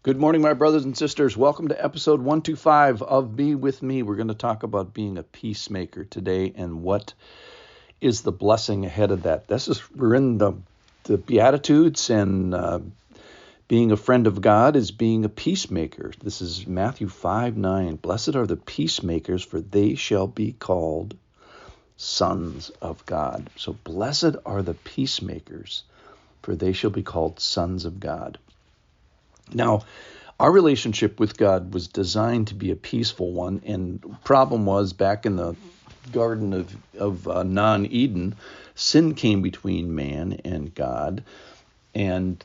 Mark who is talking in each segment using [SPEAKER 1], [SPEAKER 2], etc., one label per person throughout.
[SPEAKER 1] Good morning, my brothers and sisters. Welcome to episode 125 of Be With Me. We're going to talk about being a peacemaker today and what is the blessing ahead of that. We're in the Beatitudes, and being a friend of God is being a peacemaker. This is Matthew 5:9. Blessed are the peacemakers, for they shall be called sons of God. So blessed are the peacemakers, for they shall be called sons of God. Now, our relationship with God was designed to be a peaceful one, and the problem was back in the Garden of non-Eden, sin came between man and God, and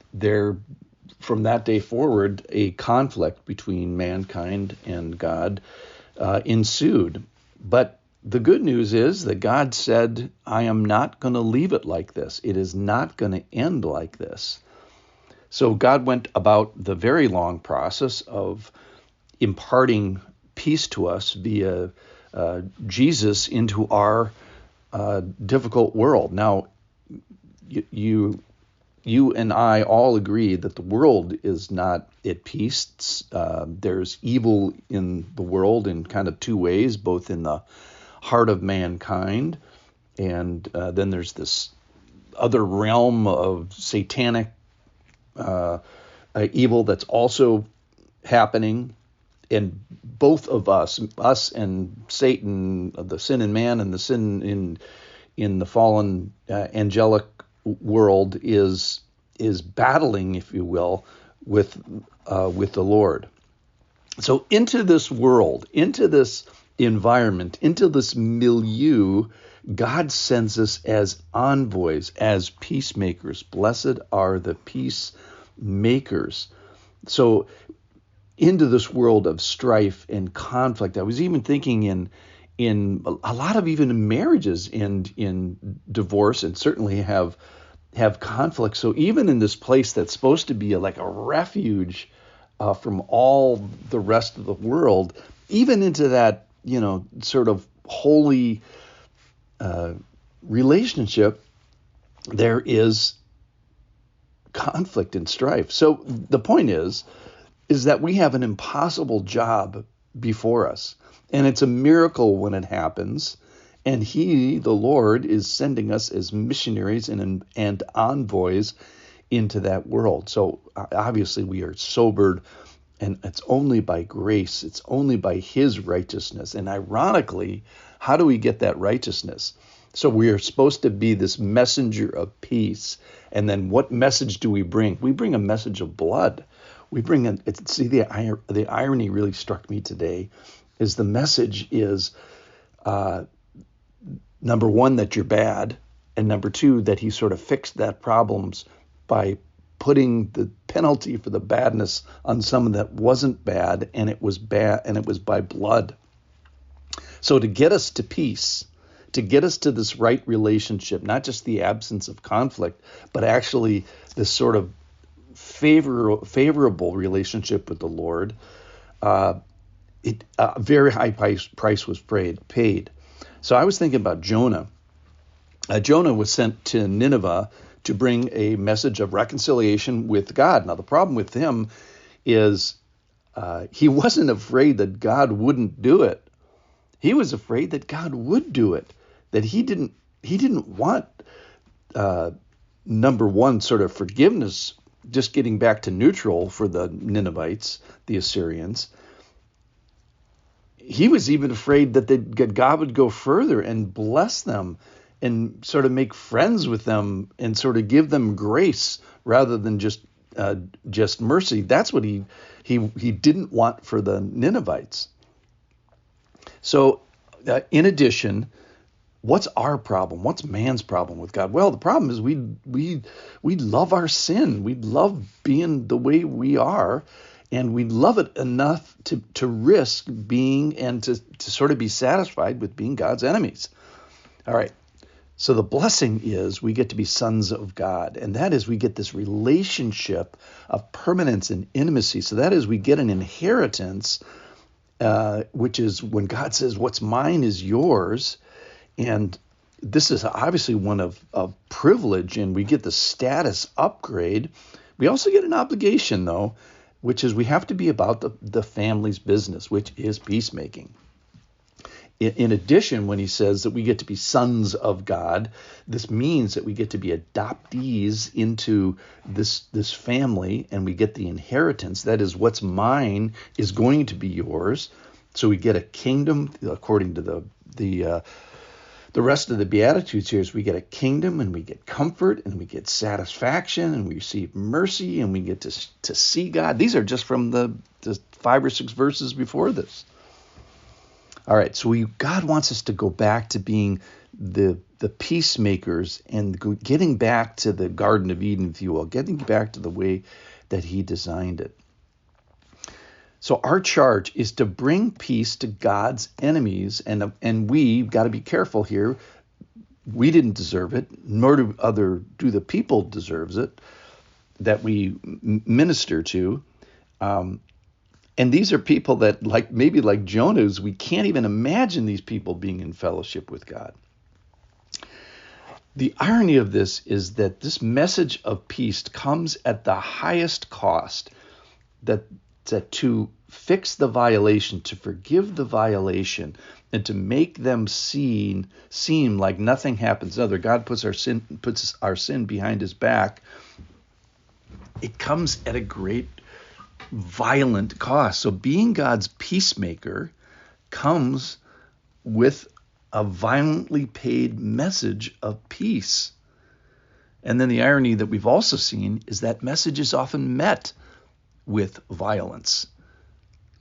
[SPEAKER 1] from that day forward, a conflict between mankind and God ensued. But the good news is that God said, I am not going to leave it like this. It is not going to end like this. So God went about the very long process of imparting peace to us via Jesus into our difficult world. Now, you and I all agree that the world is not at peace. There's evil in the world in kind of two ways, both in the heart of mankind, and then there's this other realm of satanic evil that's also happening. And both of us and Satan, the sin in man and the sin in the fallen angelic world is battling, if you will, with the Lord. So into this world, into this environment, into this milieu, God sends us as envoys, as peacemakers. Blessed are the peacemakers. So into this world of strife and conflict, I was even thinking in a lot of even marriages and in divorce, and certainly have conflict. So even in this place that's supposed to be like a refuge from all the rest of the world, even into that, sort of holy relationship, there is conflict and strife. So the point is that we have an impossible job before us, and it's a miracle when it happens. And He, the Lord, is sending us as missionaries and envoys into that world. So obviously we are sobered, and it's only by grace. It's only by His righteousness. And ironically, how do we get that righteousness? So we are supposed to be this messenger of peace. And then what message do we bring? We bring a message of blood. The irony really struck me today is the message is, number one, that you're bad, and number two, that He sort of fixed that problems by putting the penalty for the badness on someone that wasn't bad, and it was bad, and it was by blood. So to get us to peace, to get us to this right relationship, not just the absence of conflict, but actually this sort of favorable relationship with the Lord, a very high price was paid. So I was thinking about Jonah. Jonah was sent to Nineveh to bring a message of reconciliation with God. Now, the problem with him is he wasn't afraid that God wouldn't do it. He was afraid that God would do it, that he didn't want, number one, sort of forgiveness, just getting back to neutral for the Ninevites, the Assyrians. He was even afraid that God would go further and bless them and sort of make friends with them and sort of give them grace rather than just mercy. That's what he didn't want for the Ninevites. So in addition, what's our problem? What's man's problem with God? Well, the problem is we love our sin. We love being the way we are, and we love it enough to risk being and to sort of be satisfied with being God's enemies. All right. So the blessing is we get to be sons of God, and that is we get this relationship of permanence and intimacy. So that is we get an inheritance, which is when God says, what's mine is yours. And this is obviously one of privilege, and we get the status upgrade. We also get an obligation, though. which is we have to be about the family's business, which is peacemaking. In addition, when he says that we get to be sons of God, this means that we get to be adoptees into this family, and we get the inheritance. That is, what's mine is going to be yours. So we get a kingdom, according to the rest of the Beatitudes here, is we get a kingdom, and we get comfort, and we get satisfaction, and we receive mercy, and we get to see God. These are just from the 5 or 6 verses before this. All right, so God wants us to go back to being the peacemakers and getting back to the Garden of Eden, if you will, getting back to the way that he designed it. So our charge is to bring peace to God's enemies, and we've got to be careful here. We didn't deserve it, nor do the people deserves it that we minister to. And these are people that, maybe like Jonah's, we can't even imagine these people being in fellowship with God. The irony of this is that this message of peace comes at the highest cost, that to fix the violation, to forgive the violation, and to make them seem like nothing happens. God puts our sin behind his back. It comes at a great violent cost. So being God's peacemaker comes with a violently paid message of peace. And then the irony that we've also seen is that message is often met with violence.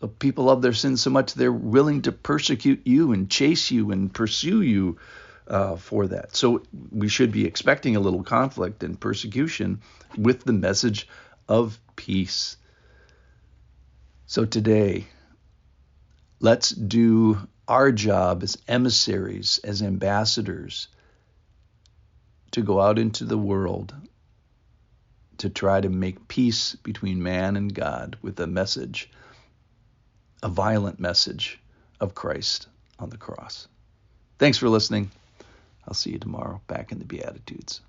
[SPEAKER 1] So people love their sin so much they're willing to persecute you and chase you and pursue you for that. So we should be expecting a little conflict and persecution with the message of peace. So today, let's do our job as emissaries, as ambassadors, to go out into the world to try to make peace between man and God with a message, a violent message of Christ on the cross. Thanks for listening. I'll see you tomorrow back in the Beatitudes.